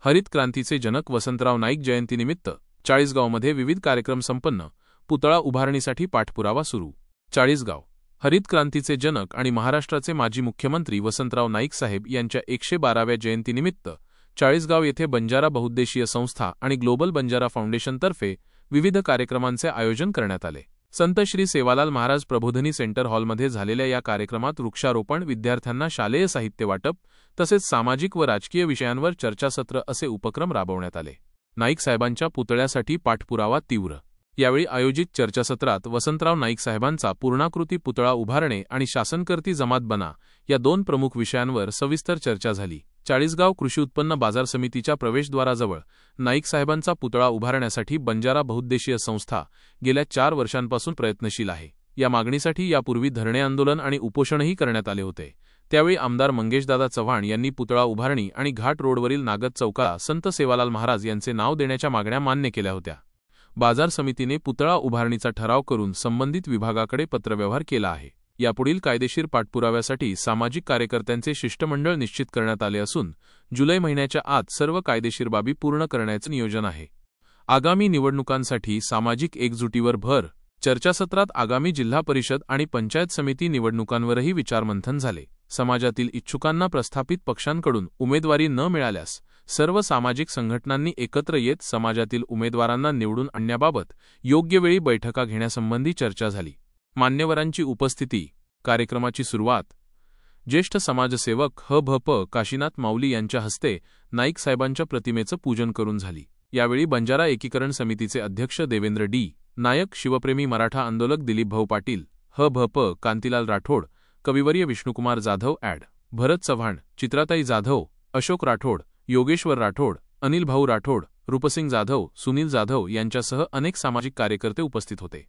हरित क्रांतीचे जनक वसंतराव नाईक जयंतीनिमित्त चाळीसगावमध्ये विविध कार्यक्रम संपन्न. पुतळा उभारणीसाठी पाठपुरावा सुरू. चाळीसगाव. हरित क्रांतीचे जनक आणि महाराष्ट्राचे माजी मुख्यमंत्री वसंतराव नाईक साहेब यांच्या 112व्या जयंतीनिमित्त चाळीसगाव येथे बंजारा बहुउद्देशीय संस्था आणि ग्लोबल बंजारा फाउंडेशनतर्फे विविध कार्यक्रमांचे आयोजन करण्यात आले. संत श्री सेवालाल महाराज प्रबोधिनी सेंटर हॉलमध्ये झालेल्या या कार्यक्रमात वृक्षारोपण, विद्यार्थ्यांना शालेय साहित्य वाटप तसेच सामाजिक व राजकीय विषयांवर चर्चासत्र असे उपक्रम राबवण्यात आले. नाईक साहेबांच्या पुतळ्यासाठी पाठपुरावा तीव्र. यावेळी आयोजित चर्चासत्रात वसंतराव नाईक साहेबांचा पूर्णाकृती पुतळा उभारणे आणि शासनकर्ती जमात बना या दोन प्रमुख विषयांवर सविस्तर चर्चा झाली. चाळीसगाव कृषी उत्पन्न बाजार समितीच्या प्रवेशद्वाराजवळ नाईक साहेबांचा पुतळा उभारण्यासाठी बंजारा बहुउद्देशीय संस्था गेल्या 4 वर्षांपासून प्रयत्नशील आहे. या मागणीसाठी यापूर्वी धरणे आंदोलन आणि उपोषणही करण्यात आले होते. त्यावेळी आमदार मंगेशदादा चव्हाण यांनी पुतळा उभारणी आणि घाट रोडवरील नागद चौकाला संत सेवालाल महाराज यांचे नाव देण्याच्या मागण्या मान्य केल्या होत्या. बाजार समितीने पुतळा उभारणीचा ठराव करून संबंधित विभागाकडे पत्रव्यवहार केला आहे. यापुढील कायदेशीर पाठपुराव्यासाठी सामाजिक कार्यकर्त्यांचे शिष्टमंडळ निश्चित करण्यात आले असून जुलै महिन्याच्या आत सर्व कायदेशीर बाबी पूर्ण करण्याचे नियोजन आहे. आगामी निवडणुकांसाठी सामाजिक एकजुटीवर भर. चर्चासत्रात आगामी जिल्हा परिषद आणि पंचायत समिती निवडणुकांवरही विचारमंथन झाले. समाजातील इच्छुकांना प्रस्थापित पक्षांकडून उमेदवारी न मिळाल्यास सर्व सामाजिक संघटनांनी एकत्र येत समाजातील उमेदवारांना निवडून आणण्याबाबत योग्य वेळी बैठका घेण्यासंबंधी चर्चा झाली. मान्यवरांची उपस्थिती. कार्यक्रमाची सुरुवात ज्येष्ठ समाजसेवक ह.भ.प. काशीनाथ माऊली यांच्या हस्ते नाईक साहेबांच्या प्रतिमेचं पूजन करून झाली. यावेळी बंजारा एकीकरण समितीचे अध्यक्ष देवेंद्र डी. नायक, शिवप्रेमी मराठा आंदोलक दिलीपभाऊ पाटील, ह.भ.प. कांतीलाल राठोड, कविवर्य विष्णुकुमार जाधव, ॲड. भरत चव्हाण, चित्राताई जाधव, अशोक राठोड, योगेश्वर राठोड, अनिल भाऊ राठोड, रूपसिंग जाधव, सुनील जाधव यांच्यासह अनेक सामाजिक कार्यकर्ते उपस्थित होते.